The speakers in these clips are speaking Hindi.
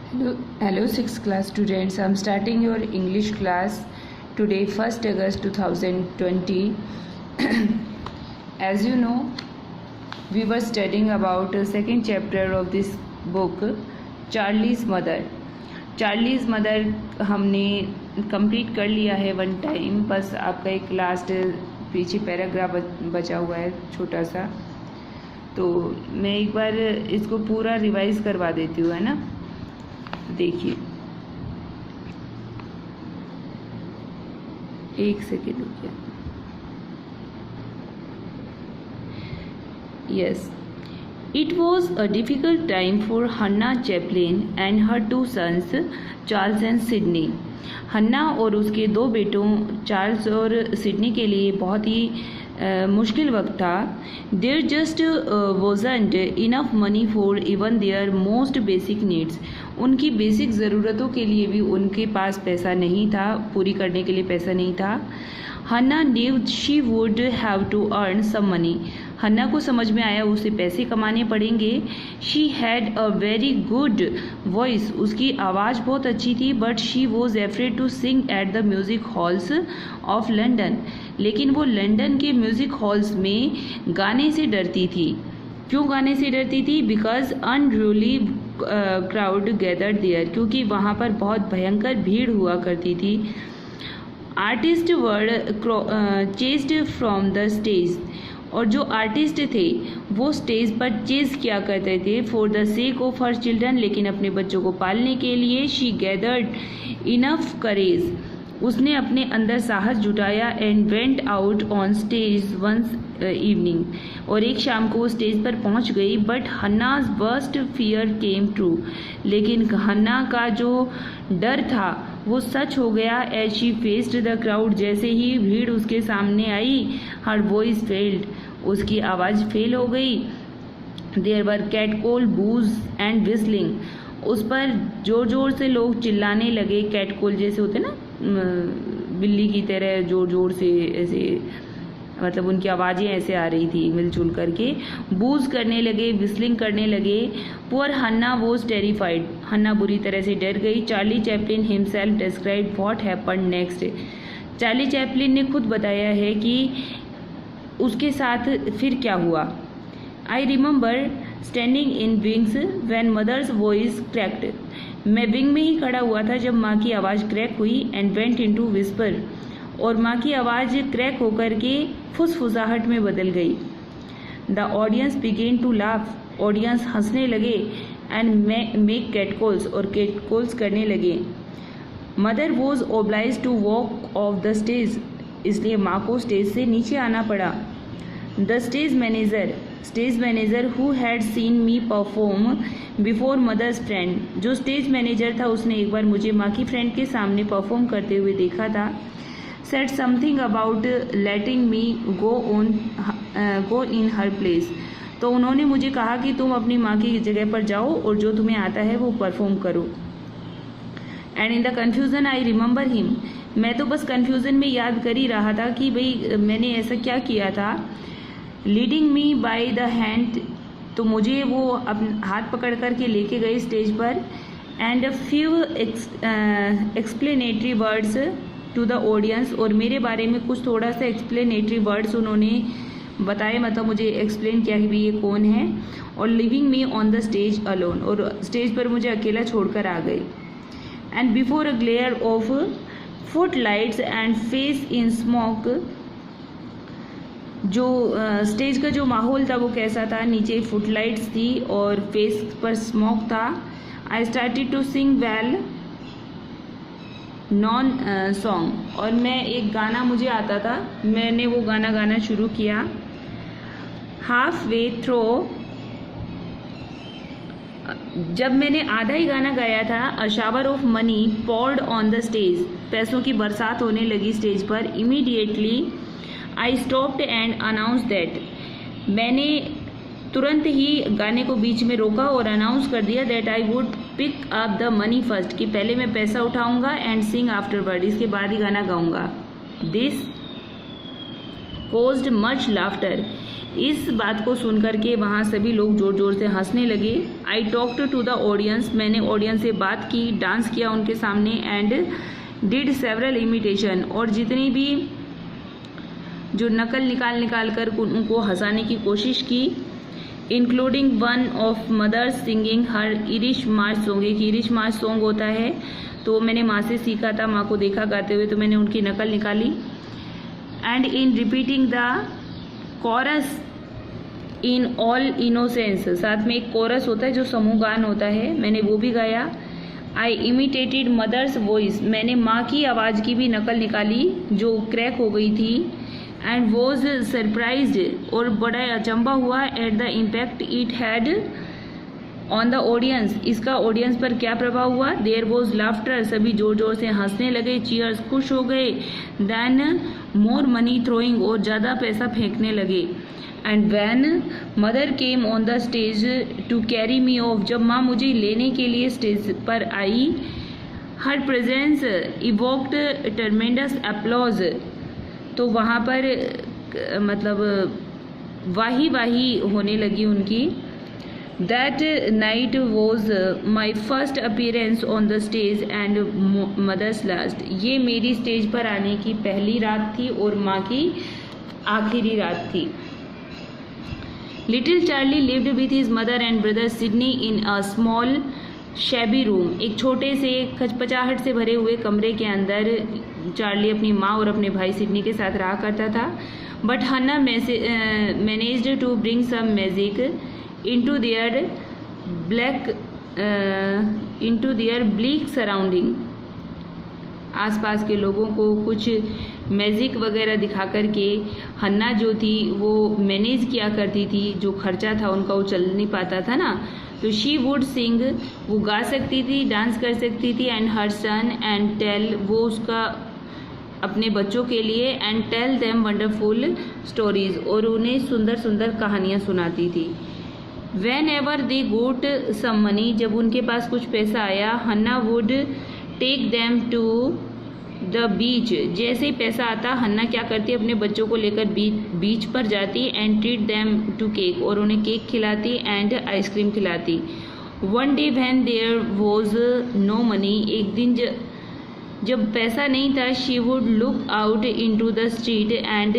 Hello 6th class students. I'm starting your English class today 1st August 2020. As you know, we were studying about the second chapter of this book, Charlie's Mother. Charlie's Mother हमने कंप्लीट कर लिया है वन टाइम, बस आपका एक लास्ट पीछे पैराग्राफ बचा हुआ है छोटा सा, तो मैं एक बार इसको पूरा रिवाइज करवा देती हूँ, है ना। देखिए, एक सेकेंड रुकिए। Yes, it was a difficult time for Hannah Chaplin and her two sons Charles and Sydney. Hannah और उसके दो बेटों चार्ल्स और सिडनी के लिए बहुत ही मुश्किल वक्त था। There just wasn't enough money for even their most basic needs. उनकी बेसिक ज़रूरतों के लिए भी उनके पास पैसा नहीं था, पूरी करने के लिए पैसा नहीं था। Hannah knew she would have to earn some money. Hannah को समझ में आया उसे पैसे कमाने पड़ेंगे। She had a very good voice. उसकी आवाज़ बहुत अच्छी थी, but she was afraid to sing at the music halls of London. लेकिन वो लंदन के म्यूज़िक हॉल्स में गाने से डरती थी। क्यों गाने से डरती थी? Because unruly crowd gathered there. क्योंकि वहाँ पर बहुत भयंकर भीड़ हुआ करती थी। Artist were chased from the stage. और जो आर्टिस्ट थे वो स्टेज पर चेज किया करते थे for the sake of her children, लेकिन अपने बच्चों को पालने के लिए। She gathered enough courage. उसने अपने अंदर साहस जुटाया and went out on stage once evening. और एक शाम को वो स्टेज पर पहुंच गई। But Hannah's worst fear came true. लेकिन हन्ना का जो डर था वो सच हो गया। As she faced the crowd. जैसे ही भीड़ उसके सामने आई, हर वॉइस फेल्ड। उसकी आवाज़ फेल हो गई। There were catcall, boos and whistling. उस पर जोर जोर से लोग चिल्लाने लगे। कैटकॉल जैसे होते ना, बिल्ली की तरह जोर जोर से ऐसे, मतलब उनकी आवाज़ें ऐसे आ रही थी मिलजुल करके। बूज करने लगे, विस्लिंग करने लगे। Poor Hannah was terrified. Hannah बुरी तरह से डर गई। Charlie Chaplin himself describe what happened next. Charlie Chaplin ने खुद बताया है कि उसके साथ फिर क्या हुआ। I remember standing in wings when mother's voice cracked. मैं विंग में ही खड़ा हुआ था जब माँ की आवाज़ क्रैक हुई। And went into whisper. और माँ की आवाज़ क्रैक होकर के फुसफुसाहट में बदल गई। The audience began to laugh. Audience हंसने लगे। And make catcalls. और कैटकॉल्स करने लगे। Mother was obliged to walk off the stage. इसलिए माँ को स्टेज से नीचे आना पड़ा। The stage manager who had seen me perform before mother's friend. जो स्टेज मैनेजर था उसने एक बार मुझे माँ की फ्रेंड के सामने परफॉर्म करते हुए देखा था। Said something about letting me go in her place. तो उन्होंने मुझे कहा कि तुम अपनी माँ की जगह पर जाओ और जो तुम्हें आता है वो परफॉर्म करो। And in the confusion I remember him. मैं तो बस कन्फ्यूज़न में याद कर ही रहा था कि भाई मैंने ऐसा क्या किया था। Leading me by the hand. तो मुझे वो अपना हाथ पकड़ कर के लेके गए स्टेज पर। And a few explanatory words to the audience. और मेरे बारे में कुछ थोड़ा सा एक्सप्लेनेटरी वर्ड्स उन्होंने बताए, मतलब मुझे एक्सप्लेन किया कि भाई ये कौन है। और living me on the stage alone. और स्टेज पर मुझे अकेला छोड़कर आ गए। And before a glare of footlights and face in smoke. जो स्टेज का जो माहौल था वो कैसा था? नीचे फुटलाइट्स थी और फेस पर स्मोक था। I started to sing well known song. और मैं एक गाना मुझे आता था, मैंने वो गाना गाना शुरू किया। हाफ वे थ्रो, जब मैंने आधा ही गाना गाया था, a shower of money poured on the stage. पैसों की बरसात होने लगी स्टेज पर। Immediately I stopped and announce that. मैंने तुरंत ही गाने को बीच में रोका और अनाउंस कर दिया that I would pick up the money first, कि पहले मैं पैसा उठाऊंगा एंड सिंग आफ्टरवर्ड, इसके बाद ही गाना गाऊंगा। This caused much laughter. इस बात को सुन कर के वहाँ सभी लोग ज़ोर ज़ोर से हंसने लगे। I talked to the audience, मैंने ऑडियंस से बात की, डांस किया उनके सामने, एंड डिड सेवरल इमिटेशन, और जितनी भी जो नकल निकाल कर उनको हंसाने की कोशिश की, including one of mother's singing her Irish march song. एक इरिश मार्च सॉन्ग होता है, तो मैंने माँ से सीखा था, माँ को देखा गाते हुए, तो मैंने उनकी नकल निकाली। And in repeating the coarse in all innocence, साथ में एक कोरस होता है जो समूह गान होता है, मैंने वो भी गाया। आई इमिटेटेड मदर्स वॉइस, मैंने माँ की आवाज़ की भी नकल निकाली जो क्रैक हो गई थी। एंड वॉज सरप्राइज्ड, और बड़ा अचंभा हुआ, at the impact it had on the audience, इसका ऑडियंस पर क्या प्रभाव हुआ। देयर वॉज लाफ्टर, सभी जोर जोर से हंसने लगे, चीयर्स खुश हो गए, देन मोर मनी थ्रोइंग, और ज़्यादा पैसा फेंकने लगे। And when mother came on the stage to carry me off, जब माँ मुझे लेने के लिए स्टेज पर आई, her presence evoked tremendous applause, तो वहाँ पर मतलब वाही वाही होने लगी उनकी। That night was my first appearance on the stage and mother's last, ये मेरी स्टेज पर आने की पहली रात थी और माँ की आखिरी रात थी। Little Charlie lived with his mother and brother Sydney in a small shabby room, एक छोटे से खचपचाहट से भरे हुए कमरे के अंदर चार्ली अपनी माँ और अपने भाई सिडनी के साथ रहा करता था। But Hannah managed to bring some magic into their bleak surrounding, आसपास के लोगों को कुछ मैजिक वगैरह दिखा कर के हन्ना जो थी वो मैनेज किया करती थी, जो खर्चा था उनका वो चल नहीं पाता था ना, तो शी वुड सिंग, वो गा सकती थी, डांस कर सकती थी, and her son and tell, वो उसका अपने बच्चों के लिए, and tell them wonderful stories, और उन्हें सुंदर सुंदर कहानियाँ सुनाती थी। Whenever they got some money, जब उनके पास कुछ पैसा आया, Hannah would take them to the beach, जैसे ही पैसा आता हन्ना क्या करती, अपने बच्चों को लेकर बीच पर जाती, and treat them to cake, और उन्हें केक खिलाती एंड आइसक्रीम खिलाती। One day when there was no money, एक दिन जब पैसा नहीं था, she would look out into the street and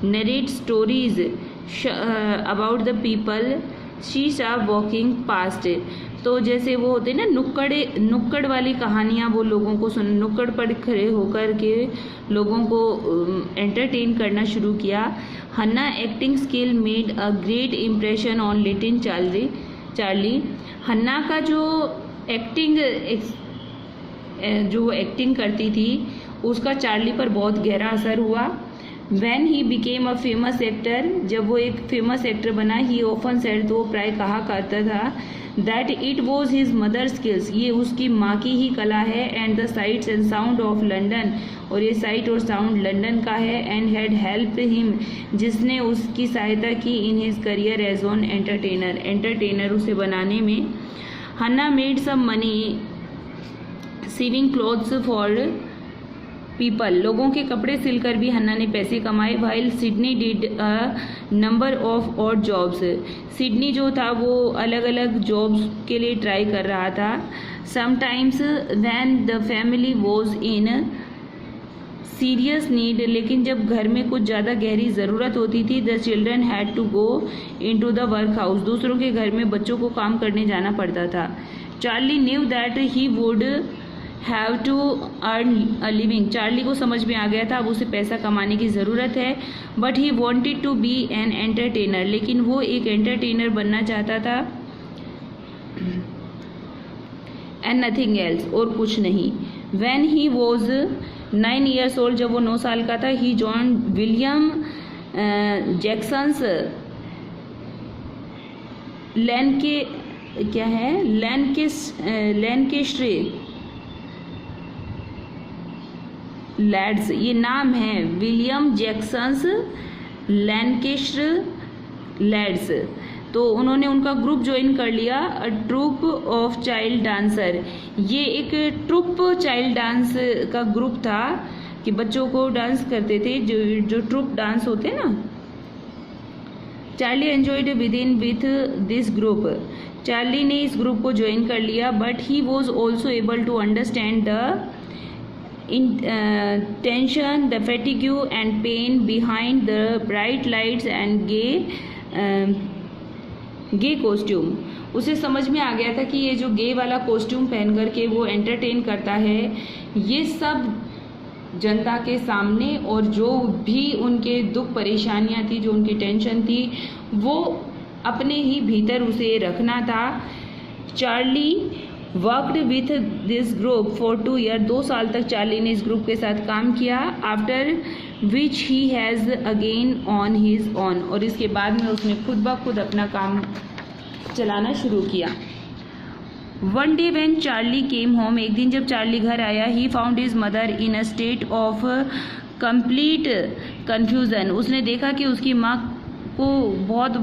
narrate stories about the people she saw walking past, तो जैसे वो होते ना नुक्कड़ वाली कहानियाँ, वो लोगों को सुन, नुक्कड़ पर खड़े होकर के लोगों को एंटरटेन करना शुरू किया। Hannah acting skill made a great impression on little Charlie, हन्ना का जो एक्टिंग करती थी उसका चार्ली पर बहुत गहरा असर हुआ। When he became a famous actor, जब वो एक फेमस एक्टर बना, he often said, तो वो प्राय कहा करता था, that it was his mother's skills, ये उसकी माँ की ही कला है, and the sights and sound of London, और ये साइट और साउंड लंदन का है, and had helped him, जिसने उसकी सहायता की in his career as an entertainer उसे बनाने में। हन्ना made some money sewing clothes for people, लोगों के कपड़े सिलकर भी हन्ना ने पैसे कमाए। While Sydney did a number of odd jobs, Sydney जो था वो अलग अलग जॉब्स के लिए ट्राई कर रहा था। Sometimes when the family was in serious need, लेकिन जब घर में कुछ ज़्यादा गहरी ज़रूरत होती थी, the children had to go into the workhouse, दूसरों के घर में बच्चों को काम करने जाना पड़ता था। Charlie knew that he would have to earn a living, Charlie को समझ में आ गया था अब उसे पैसा कमाने की ज़रूरत है। But he wanted to be an entertainer, लेकिन वो एक एंटरटेनर बनना चाहता था, एंड नथिंग एल्स, और कुछ नहीं। When he was 9 years old, जब वो 9 साल का था, ही जॉइन विलियम जैक्सन्स लैंकेस्ट्रे लैड्स, ये नाम है विलियम जैक्सन्स लैंकेस्टर लैड्स, तो उन्होंने उनका ग्रुप ज्वाइन कर लिया, अ ट्रूप ऑफ चाइल्ड डांसर, ये एक ट्रूप चाइल्ड डांस का ग्रुप था कि बच्चों को डांस करते थे, जो ट्रूप डांस होते ना, Charlie enjoyed with this group. Charlie ने इस ग्रुप को ज्वाइन कर लिया, but he was also able to understand the tension, the fatigue and pain behind the bright lights and gay costume. उसे समझ में आ गया था कि ये जो गे वाला कॉस्ट्यूम पहन करके वो एंटरटेन करता है, ये सब जनता के सामने, और जो भी उनके दुख परेशानियां थी, जो उनकी टेंशन थी, वो अपने ही भीतर उसे रखना था। Charlie worked with this group for 2 year. 2 साल तक चार्ली ने इस ग्रुप के साथ काम किया। After which he has again on his on, और इसके बाद में उसने खुद ब खुद अपना काम चलाना शुरू किया। One day when Charlie came home, एक दिन जब चार्ली घर आया, he found his mother in a state of complete confusion. उसने देखा कि उसकी माँ को बहुत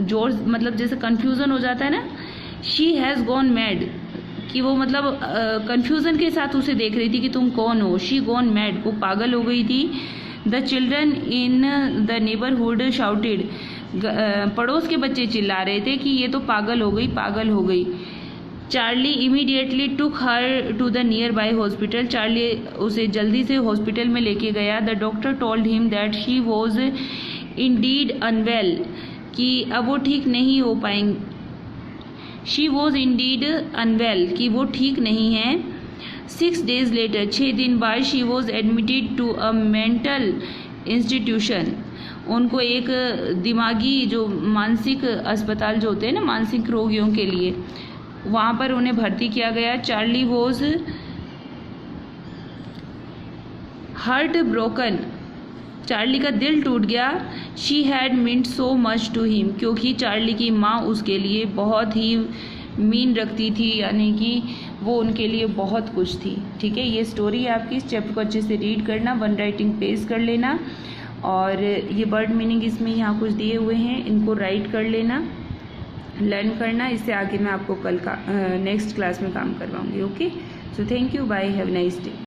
जोर, मतलब जैसे कन्फ्यूज़न हो जाता है ना, शी हैज़ गॉन मैड, कि वो मतलब कन्फ्यूज़न के साथ उसे देख रही थी कि तुम कौन हो। शी गॉन मैड, वो पागल हो गई थी। The children in the neighbourhood shouted, पड़ोस के बच्चे चिल्ला रहे थे कि ये तो पागल हो गई, पागल हो गई। Charlie immediately took her to the nearby hospital. Charlie उसे जल्दी से हॉस्पिटल में लेके गया। The doctor told him that she was indeed unwell, कि अब वो ठीक नहीं हो पाएंगे। शी वॉज इंडीड अनवेल, कि वो ठीक नहीं है। 6 days लेटर, 6 दिन बाद, she was admitted to a mental institution. उनको एक दिमागी, जो मानसिक अस्पताल जो होते हैं ना मानसिक रोगियों के लिए, वहाँ पर उन्हें भर्ती किया गया। Charlie was heartbroken, Charlie का दिल टूट गया। She had meant so much to him, क्योंकि चार्ली की माँ उसके लिए बहुत ही मीन रखती थी, यानी कि वो उनके लिए बहुत कुछ थी। ठीक है, ये स्टोरी है आपकी। इस चैप्टर को अच्छे से रीड करना, वन राइटिंग पेज कर लेना, और ये वर्ड मीनिंग इसमें यहाँ कुछ दिए हुए हैं, इनको राइट कर लेना, लर्न करना। इससे आगे मैं आपको कल का नेक्स्ट क्लास में काम करवाऊँगी। Okay, so thank you, bye, have nice day.